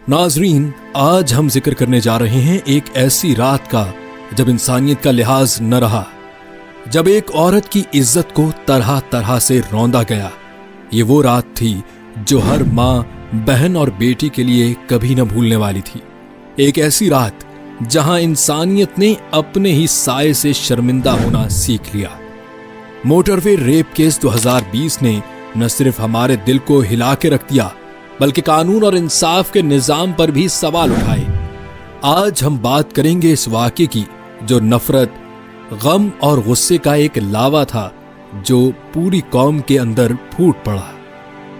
नाजरीन, आज हम जिक्र करने जा रहे हैं एक ऐसी रात का जब इंसानियत का लिहाज न रहा, जब एक औरत की इज्जत को तरह तरह से रौंदा गया। ये वो रात थी जो हर माँ, बहन और बेटी के लिए कभी न भूलने वाली थी। एक ऐसी रात जहां इंसानियत ने अपने ही साये से शर्मिंदा होना सीख लिया। मोटरवे रेप केस 2020 ने न सिर्फ हमारे दिल को हिला के रख दिया, बल्कि कानून और इंसाफ के निजाम पर भी सवाल उठाए। आज हम बात करेंगे इस वाक़े की जो नफरत, गम और गुस्से का एक लावा था जो पूरी कौम के अंदर फूट पड़ा।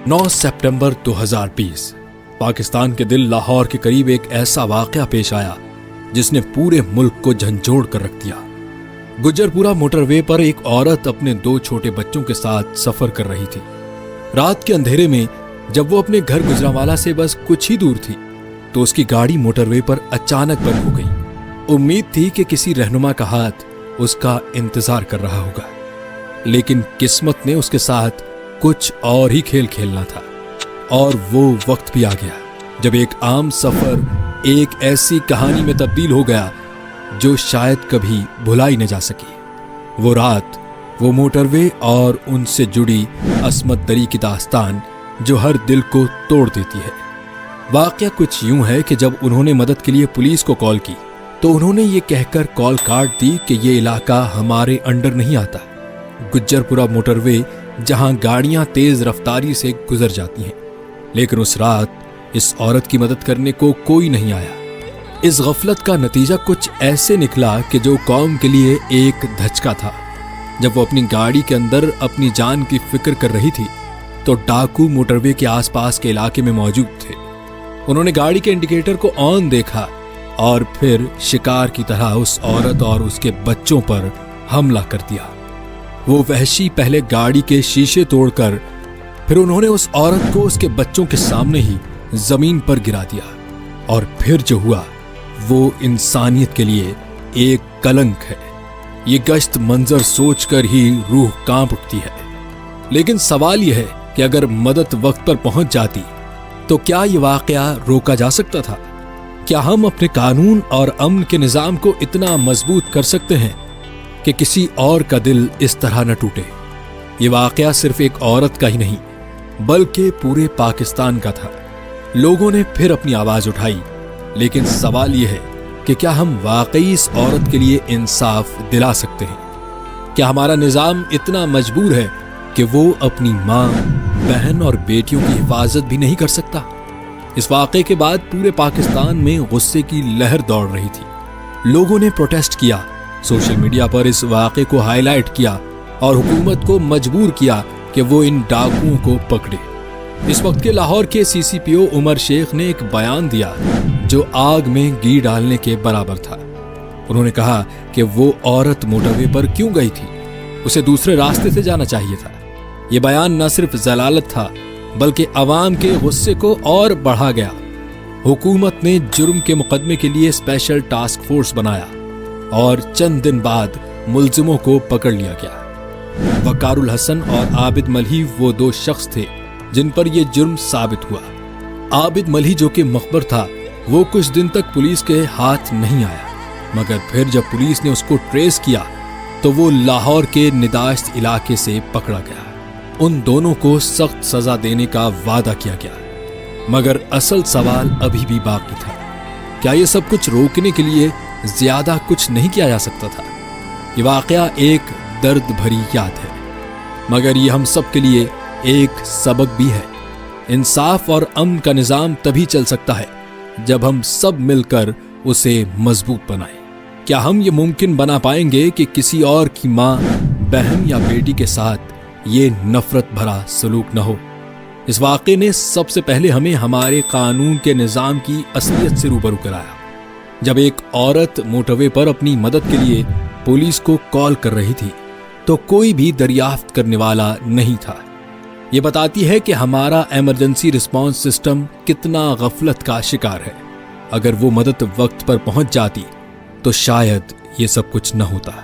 9 सितंबर 2020 पाकिस्तान के दिल लाहौर के करीब एक ऐसा वाक़या पेश आया जिसने पूरे मुल्क को झंझोड़ कर रख दिया। गुज्जरपुरा मोटरवे पर एक औरत अपने 2 छोटे बच्चों के साथ सफर कर रही थी। रात के अंधेरे में जब वो अपने घर गुजरावाला से बस कुछ ही दूर थी तो उसकी गाड़ी मोटरवे पर अचानक बंद हो गई। उम्मीद थी कि किसी रहनुमा का हाथ उसका इंतजार कर रहा होगा, लेकिन किस्मत ने उसके साथ कुछ और ही खेल खेलना था। और वो वक्त भी आ गया जब एक आम सफर एक ऐसी कहानी में तब्दील हो गया जो शायद कभी भुलाई न जा सकी। वो रात, वो मोटरवे और उनसे जुड़ी असमत दरी की दास्तान जो हर दिल को तोड़ देती है। वाकया कुछ यूं है कि जब उन्होंने मदद के लिए पुलिस को कॉल की तो उन्होंने ये कहकर कॉल काट दी कि ये इलाका हमारे अंडर नहीं आता। गुज्जरपुरा मोटरवे जहां गाड़ियां तेज रफ्तारी से गुजर जाती हैं, लेकिन उस रात इस औरत की मदद करने को कोई नहीं आया। इस गफलत का नतीजा कुछ ऐसे निकला कि जो कौम के लिए एक धचका था। जब वो अपनी गाड़ी के अंदर अपनी जान की फिक्र कर रही थी तो डाकू मोटरवे के आसपास के इलाके में मौजूद थे। उन्होंने गाड़ी के इंडिकेटर को ऑन देखा और फिर शिकार की तरह उस औरत और उसके बच्चों पर हमला कर दिया। वो वहशी पहले गाड़ी के शीशे तोड़कर फिर उन्होंने उस औरत को उसके बच्चों के सामने ही जमीन पर गिरा दिया। और फिर जो हुआ वो इंसानियत के लिए एक कलंक है। ये गश्त मंजर सोचकर ही रूह कांप उठती है। लेकिन सवाल यह है कि अगर मदद वक्त पर पहुंच जाती तो क्या ये वाकया रोका जा सकता था? क्या हम अपने कानून और अमन के निजाम को इतना मजबूत कर सकते हैं कि किसी और का दिल इस तरह न टूटे? ये वाकया सिर्फ एक औरत का ही नहीं बल्कि पूरे पाकिस्तान का था। लोगों ने फिर अपनी आवाज उठाई, लेकिन सवाल यह है कि क्या हम वाकई इस औरत के लिए इंसाफ दिला सकते हैं? क्या हमारा निजाम इतना मजबूर है कि वो अपनी माँ, बहन और बेटियों की हिफाजत भी नहीं कर सकता? इस वाक़े के बाद पूरे पाकिस्तान में गुस्से की लहर दौड़ रही थी। लोगों ने प्रोटेस्ट किया, सोशल मीडिया पर इस वाक़े को हाईलाइट किया और हुकूमत को मजबूर किया कि वो इन डाकुओं को पकड़े। इस वक्त के लाहौर के CCPO उमर शेख ने एक बयान दिया जो आग में घी डालने के बराबर था। उन्होंने कहा कि वो औरत मोटरवे पर क्यों गई थी, उसे दूसरे रास्ते से जाना चाहिए था। ये बयान न सिर्फ जलालत था बल्कि अवाम के गुस्से को और बढ़ा गया। हुकूमत ने जुर्म के मुकदमे के लिए स्पेशल टास्क फोर्स बनाया और चंद दिन बाद मुल्जिमों को पकड़ लिया गया। वकारुल हसन और आबिद मलही वो 2 शख्स थे जिन पर यह जुर्म साबित हुआ। आबिद मलही जो कि मखबर था, वो कुछ दिन तक पुलिस के हाथ नहीं आया, मगर फिर जब पुलिस ने उसको ट्रेस किया तो वो लाहौर के निदाश्त इलाके से पकड़ा गया। उन दोनों को सख्त सजा देने का वादा किया गया, मगर असल सवाल अभी भी बाकी था। क्या ये सब कुछ रोकने के लिए ज्यादा कुछ नहीं किया जा सकता था? ये वाकया एक दर्द भरी याद है, मगर ये हम सब के लिए एक सबक भी है। इंसाफ और अमन का निजाम तभी चल सकता है जब हम सब मिलकर उसे मजबूत बनाएं। क्या हम ये मुमकिन बना पाएंगे कि किसी और की माँ, बहन या बेटी के साथ ये नफरत भरा सलूक न हो? इस वाक़े ने सबसे पहले हमें हमारे कानून के निज़ाम की असलियत से रूबरू कराया। जब एक औरत मोटरवे पर अपनी मदद के लिए पुलिस को कॉल कर रही थी तो कोई भी दरियाफ्त करने वाला नहीं था। ये बताती है कि हमारा इमरजेंसी रिस्पांस सिस्टम कितना गफलत का शिकार है। अगर वो मदद वक्त पर पहुंच जाती तो शायद ये सब कुछ न होता।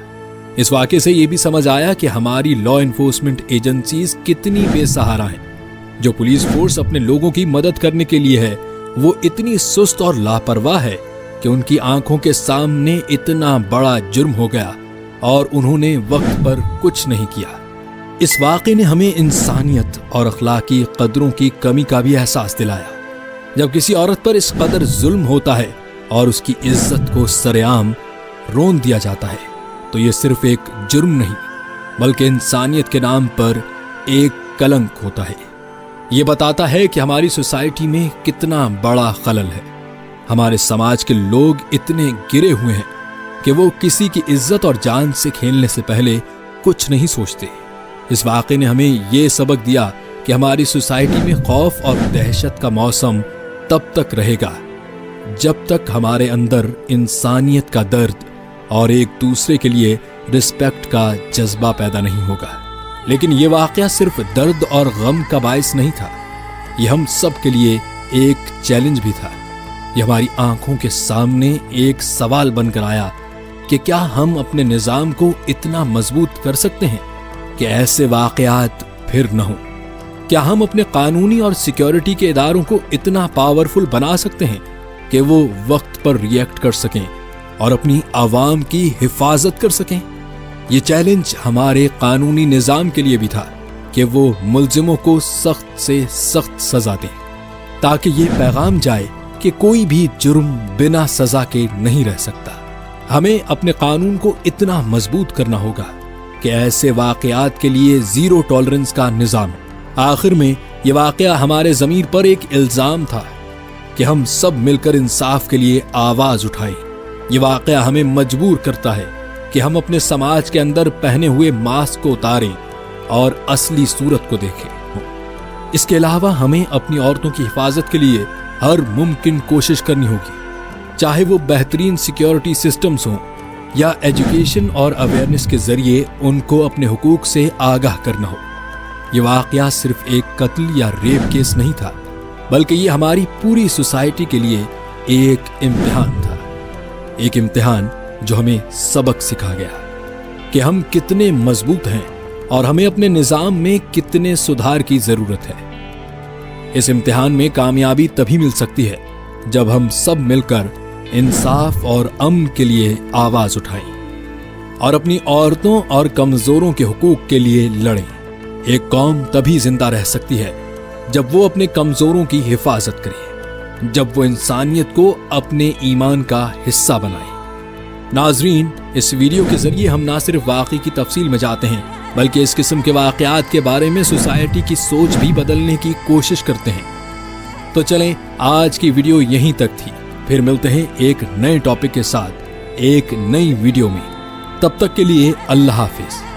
इस वाक़े से ये भी समझ आया कि हमारी लॉ एनफोर्समेंट एजेंसीज कितनी बेसहारा हैं। जो पुलिस फोर्स अपने लोगों की मदद करने के लिए है وہ اتنی سست اور لاپرواہ ہے کہ ان کی آنکھوں کے سامنے اتنا بڑا جرم ہو گیا اور انہوں نے وقت پر کچھ نہیں کیا۔ اس واقعے نے ہمیں انسانیت اور اخلاقی قدروں کی کمی کا بھی احساس دلایا۔ جب کسی عورت پر اس قدر ظلم ہوتا ہے اور اس کی عزت کو سرعام رون دیا جاتا ہے تو یہ صرف ایک جرم نہیں بلکہ انسانیت کے نام پر ایک کلنک ہوتا ہے۔ یہ بتاتا ہے کہ ہماری سوسائٹی میں کتنا بڑا خلل ہے۔ ہمارے سماج کے لوگ اتنے گرے ہوئے ہیں کہ وہ کسی کی عزت اور جان سے کھیلنے سے پہلے کچھ نہیں سوچتے۔ اس واقعے نے ہمیں یہ سبق دیا کہ ہماری سوسائٹی میں خوف اور دہشت کا موسم تب تک رہے گا جب تک ہمارے اندر انسانیت کا درد اور ایک دوسرے کے لیے رسپیکٹ کا جذبہ پیدا نہیں ہوگا۔ لیکن یہ واقعہ صرف درد اور غم کا باعث نہیں تھا، یہ ہم سب کے لیے ایک چیلنج بھی تھا۔ یہ ہماری آنکھوں کے سامنے ایک سوال بن کر آیا کہ کیا ہم اپنے نظام کو اتنا مضبوط کر سکتے ہیں کہ ایسے واقعات پھر نہ ہوں؟ کیا ہم اپنے قانونی اور سیکیورٹی کے اداروں کو اتنا پاورفل بنا سکتے ہیں کہ وہ وقت پر ریئیکٹ کر سکیں اور اپنی عوام کی حفاظت کر سکیں؟ یہ چیلنج ہمارے قانونی نظام کے لیے بھی تھا کہ وہ ملزموں کو سخت سے سخت سزا دیں تاکہ یہ پیغام جائے کہ کوئی بھی جرم بنا سزا کے نہیں رہ سکتا۔ ہمیں اپنے قانون کو اتنا مضبوط کرنا ہوگا کہ ایسے واقعات کے لیے زیرو ٹالرنس کا نظام۔ آخر میں یہ واقعہ ہمارے ضمیر پر ایک الزام تھا کہ ہم سب مل کر انصاف کے لیے آواز اٹھائیں۔ یہ واقعہ ہمیں مجبور کرتا ہے کہ ہم اپنے سماج کے اندر پہنے ہوئے ماسک کو اتاریں اور اصلی صورت کو دیکھیں۔ اس کے علاوہ ہمیں اپنی عورتوں کی حفاظت کے لیے ہر ممکن کوشش کرنی ہوگی، چاہے وہ بہترین سیکیورٹی سسٹمز ہوں یا ایجوکیشن اور اویئرنیس کے ذریعے ان کو اپنے حقوق سے آگاہ کرنا ہو۔ یہ واقعہ صرف ایک قتل یا ریپ کیس نہیں تھا بلکہ یہ ہماری پوری سوسائٹی کے لیے ایک امتحان تھا، ایک امتحان جو ہمیں سبق سکھا گیا کہ ہم کتنے مضبوط ہیں اور ہمیں اپنے نظام میں کتنے سدھار کی ضرورت ہے۔ اس امتحان میں کامیابی تبھی مل سکتی ہے جب ہم سب مل کر انصاف اور امن کے لیے آواز اٹھائیں اور اپنی عورتوں اور کمزوروں کے حقوق کے لیے لڑیں۔ ایک قوم تبھی زندہ رہ سکتی ہے جب وہ اپنے کمزوروں کی حفاظت کرے، جب وہ انسانیت کو اپنے ایمان کا حصہ بنائے۔ ناظرین، اس ویڈیو کے ذریعے ہم نہ صرف واقعے کی تفصیل میں جاتے ہیں بلکہ اس قسم کے واقعات کے بارے میں سوسائٹی کی سوچ بھی بدلنے کی کوشش کرتے ہیں۔ تو چلیں، آج کی ویڈیو یہیں تک تھی، پھر ملتے ہیں ایک نئے ٹاپک کے ساتھ ایک نئی ویڈیو میں۔ تب تک کے لیے اللہ حافظ۔